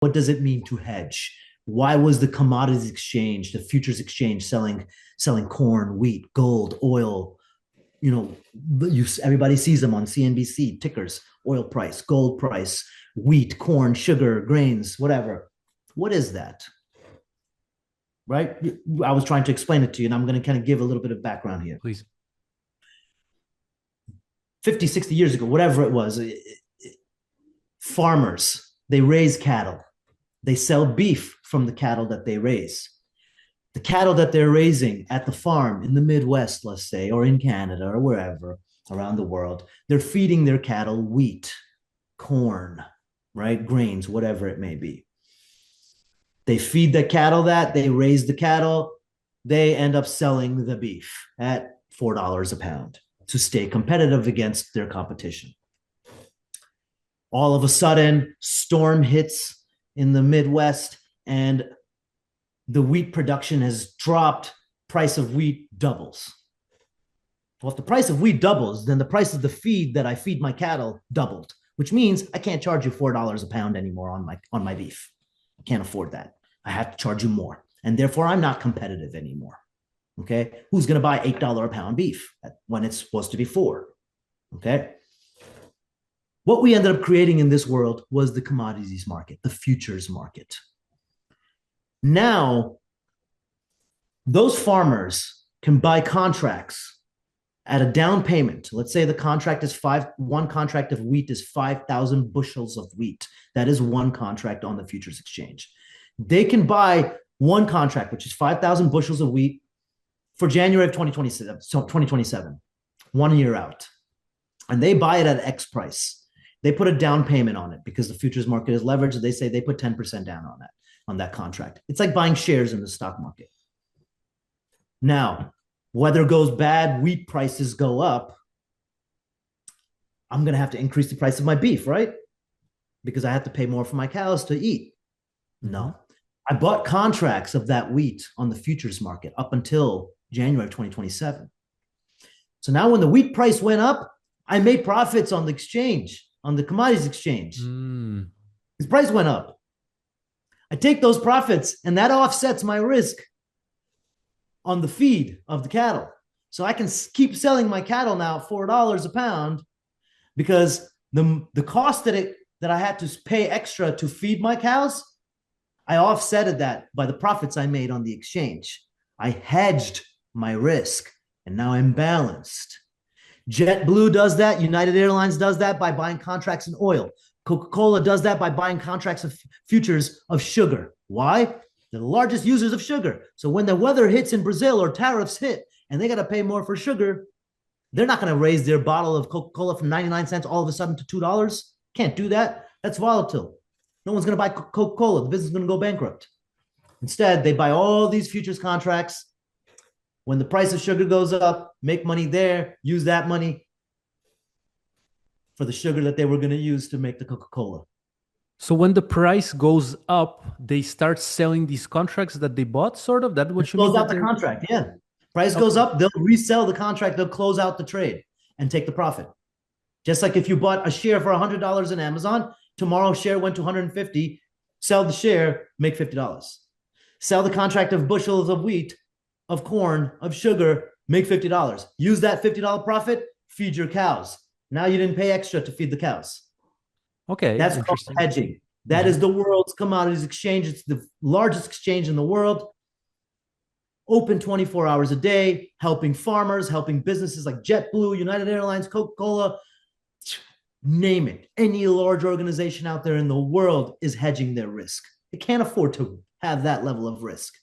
What does it mean to hedge? Why was the commodities exchange, the futures exchange, selling corn, wheat, gold, oil? You know, everybody sees them on CNBC tickers: oil price, gold price, wheat, corn, sugar, grains, whatever. What is that? Right? I was trying to explain it to you, and I'm going to kind of give a little bit of background here. Please. 50, 60 years ago, whatever it was, farmers, they raise cattle. They sell beef from the cattle that they raise. The cattle that they're raising at the farm in the Midwest, let's say, or in Canada or wherever around the world, they're feeding their cattle wheat, corn, right? Grains, whatever it may be. They feed the cattle that, they raise the cattle, they end up selling the beef at $4 a pound to stay competitive against their competition. All of a sudden, storm hits in the Midwest and the wheat production has dropped, price of wheat doubles. Well, if the price of wheat doubles, then the price of the feed that I feed my cattle doubled, which means I can't charge you $4 a pound anymore on my beef. I can't afford that. I have to charge you more. And therefore, I'm not competitive anymore. Okay. Who's going to buy $8 a pound beef when it's supposed to be $4? Okay. What we ended up creating in this world was the commodities market, the futures market. Now, those farmers can buy contracts at a down payment. Let's say the contract is one contract of wheat is 5,000 bushels of wheat. That is one contract on the futures exchange. They can buy one contract, which is 5,000 bushels of wheat for January of 2027, so 2027, 1 year out. And they buy it at X price. They put a down payment on it because the futures market is leveraged. They say they put 10% down on that contract. It's like buying shares in the stock market. Now, weather goes bad, wheat prices go up. I'm going to have to increase the price of my beef, right? Because I have to pay more for my cows to eat. No. I bought contracts of that wheat on the futures market up until January of 2027. So now when the wheat price went up, I made profits on the exchange, on the commodities exchange. His price went up. I take those profits and that offsets my risk on the feed of the cattle. So I can keep selling my cattle now at $4 a pound because the cost that I had to pay extra to feed my cows, I offsetted that by the profits I made on the exchange. I hedged my risk and now I'm balanced. JetBlue does that. United Airlines does that by buying contracts in oil. Coca-Cola does that by buying contracts of futures of sugar. Why? They're the largest users of sugar. So when the weather hits in Brazil or tariffs hit and they got to pay more for sugar, they're not going to raise their bottle of Coca-Cola from 99 cents all of a sudden to $2. Can't do that. That's volatile. No one's going to buy Coca-Cola. The business is going to go bankrupt. Instead, they buy all these futures contracts. When the price of sugar goes up, make money there, use that money for the sugar that they were going to use to make the Coca-Cola. So when the price goes up, they start selling these contracts that they bought, sort of? That's what you mean? Close out the contract, yeah. Price goes up, they'll resell the contract, they'll close out the trade and take the profit. Just like if you bought a share for $100 in Amazon, tomorrow share went to 150, sell the share, make $50. Sell the contract of bushels of wheat, of corn, of sugar, make $50. Use that $50 profit, feed your cows. Now you didn't pay extra to feed the cows. Okay. That's called hedging. That is the world's commodities exchange. It's the largest exchange in the world. Open 24 hours a day, helping farmers, helping businesses like JetBlue, United Airlines, Coca-Cola, name it. Any large organization out there in the world is hedging their risk. They can't afford to have that level of risk.